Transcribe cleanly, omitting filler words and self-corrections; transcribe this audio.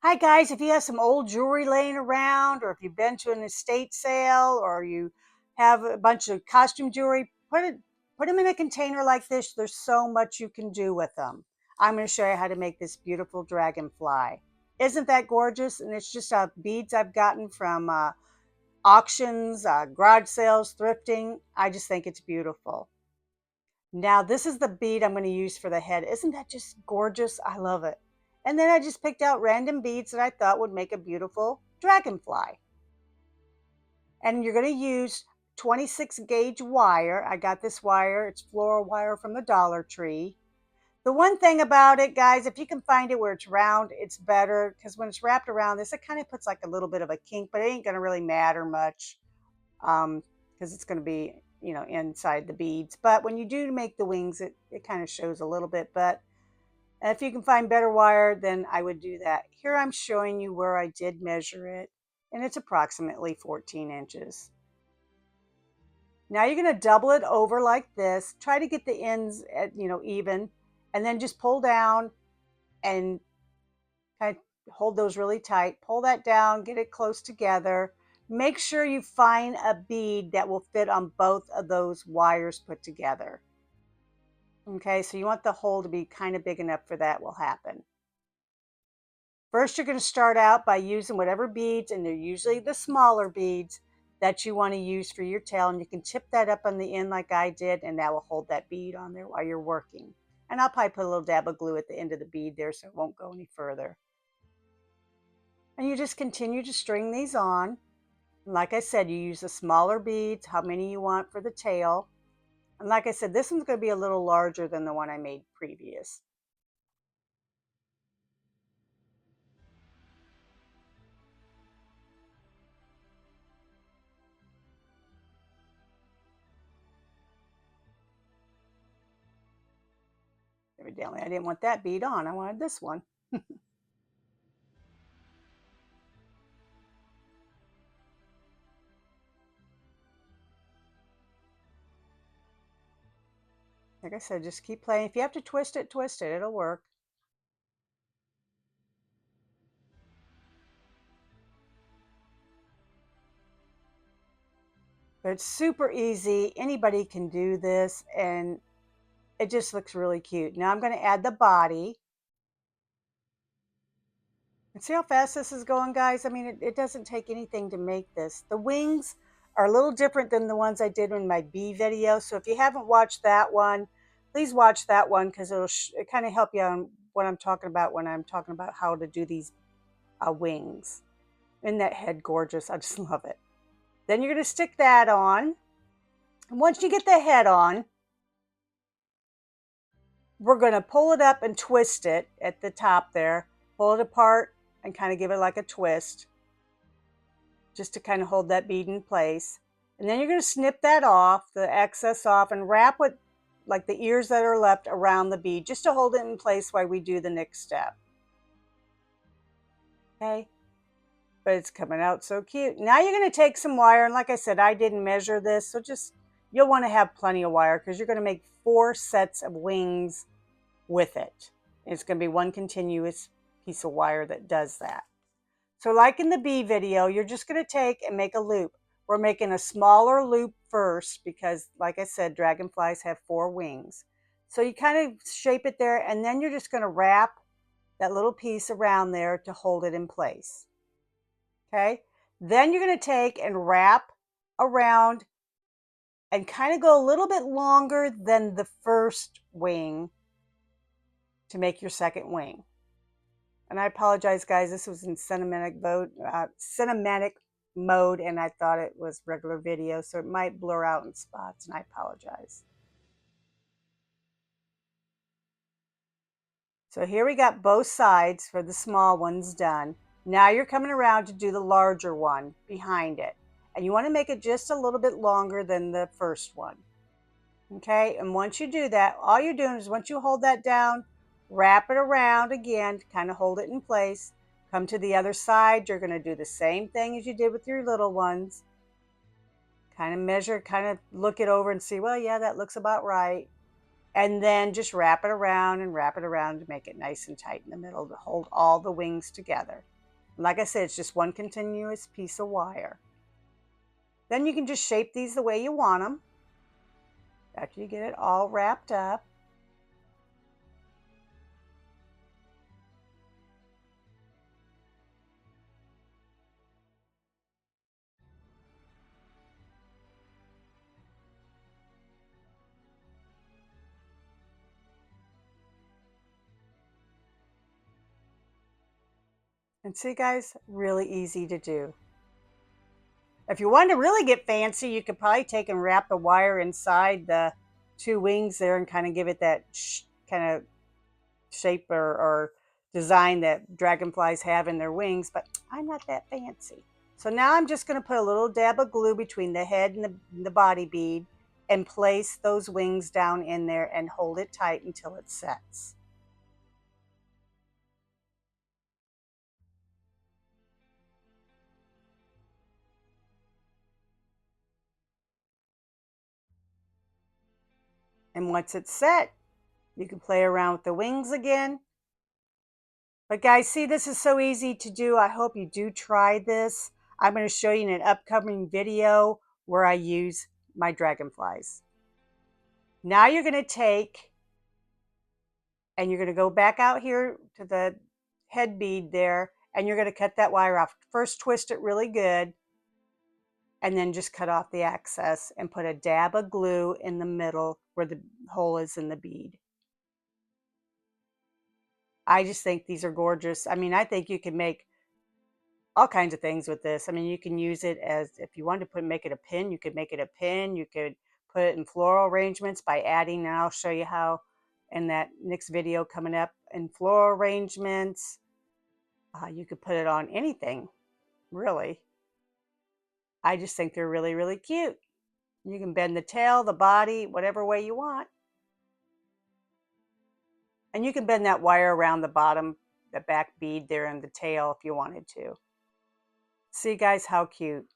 Hi guys, if you have some old jewelry laying around, or if you've been to an estate sale, or you have a bunch of costume jewelry, put them in a container like this. There's so much you can do with them. I'm going to show you how to make this beautiful dragonfly. Isn't that gorgeous? And it's just beads I've gotten from auctions, garage sales, thrifting. I just think it's beautiful. Now this is the bead I'm going to use for the head. Isn't that just gorgeous? I love it. And then I just picked out random beads that I thought would make a beautiful dragonfly. And you're going to use 26 gauge wire. I got this wire. It's floral wire from the Dollar Tree. The one thing about it, guys, if you can find it where it's round, it's better, because when it's wrapped around this, it kind of puts like a little bit of a kink, but it ain't going to really matter much because it's going to be, inside the beads. But when you do make the wings, it kind of shows a little bit. But if you can find better wire, then I would do that. Here I'm showing you where I did measure it, and it's approximately 14 inches. Now you're going to double it over like this. Try to get the ends at, even, and then just pull down and kind of hold those really tight. Pull that down, get it close together. Make sure you find a bead that will fit on both of those wires put together. Okay, so you want the hole to be kind of big enough for that will happen. First, you're going to start out by using whatever beads, and they're usually the smaller beads that you want to use for your tail. And you can tip that up on the end like I did, and that will hold that bead on there while you're working. And I'll probably put a little dab of glue at the end of the bead there so it won't go any further. And you just continue to string these on. And like I said, you use the smaller beads, how many you want for the tail. And like I said, this one's going to be a little larger than the one I made previous. Evidently, I didn't want that bead on. I wanted this one. Like I said, just keep playing. If you have to twist it, twist it. It'll work. But it's super easy. Anybody can do this, and it just looks really cute. Now I'm going to add the body. And see how fast this is going, guys? I mean, it doesn't take anything to make this. The wings are a little different than the ones I did in my bee video. So if you haven't watched that one, please watch that one, because it kind of help you on what I'm talking about when I'm talking about how to do these wings. Isn't that head gorgeous? I just love it. Then you're going to stick that on. And once you get the head on, we're going to pull it up and twist it at the top there. Pull it apart and kind of give it like a twist, just to kind of hold that bead in place. And then you're going to snip that off, the excess off, and wrap it like the ears that are left around the bead, just to hold it in place while we do the next step. Okay, but it's coming out so cute. Now you're going to take some wire, and like I said, I didn't measure this, so just, you'll want to have plenty of wire, because you're going to make 4 sets of wings with it. It's going to be one continuous piece of wire that does that. So like in the bee video, you're just going to take and make a loop. We're making a smaller loop first because, like I said, dragonflies have 4 wings. So you kind of shape it there, and then you're just going to wrap that little piece around there to hold it in place. Okay? Then you're going to take and wrap around and kind of go a little bit longer than the first wing to make your second wing. And I apologize, guys. This was in cinematic mode, and I thought it was regular video, so it might blur out in spots, and I apologize. So here we got both sides for the small ones done. Now you're coming around to do the larger one behind it. And you want to make it just a little bit longer than the first one. Okay, and once you do that, all you're doing is, once you hold that down, wrap it around again to kind of hold it in place. Come to the other side. You're going to do the same thing as you did with your little ones. Kind of measure, kind of look it over and see, well, yeah, that looks about right. And then just wrap it around and wrap it around to make it nice and tight in the middle to hold all the wings together. Like I said, it's just one continuous piece of wire. Then you can just shape these the way you want them after you get it all wrapped up. And see, guys, really easy to do. If you want to really get fancy, you could probably take and wrap the wire inside the two wings there and kind of give it that kind of shape or design that dragonflies have in their wings, but I'm not that fancy. So now I'm just going to put a little dab of glue between the head and the body bead and place those wings down in there and hold it tight until it sets. And once it's set, you can play around with the wings again. But guys, see, this is so easy to do. I hope you do try this. I'm going to show you in an upcoming video where I use my dragonflies. Now you're going to take and you're going to go back out here to the head bead there and you're going to cut that wire off. First twist it really good and then just cut off the excess and put a dab of glue in the middle where the hole is in the bead. I just think these are gorgeous. I mean, I think you can make all kinds of things with this. I mean, you can use it as, if you wanted to make it a pin, you could make it a pin. You could put it in floral arrangements by adding, and I'll show you how in that next video coming up, in floral arrangements. You could put it on anything, really. I just think they're really, really cute. You can bend the tail, the body, whatever way you want. And you can bend that wire around the bottom, the back bead there in the tail if you wanted to. See, guys, how cute.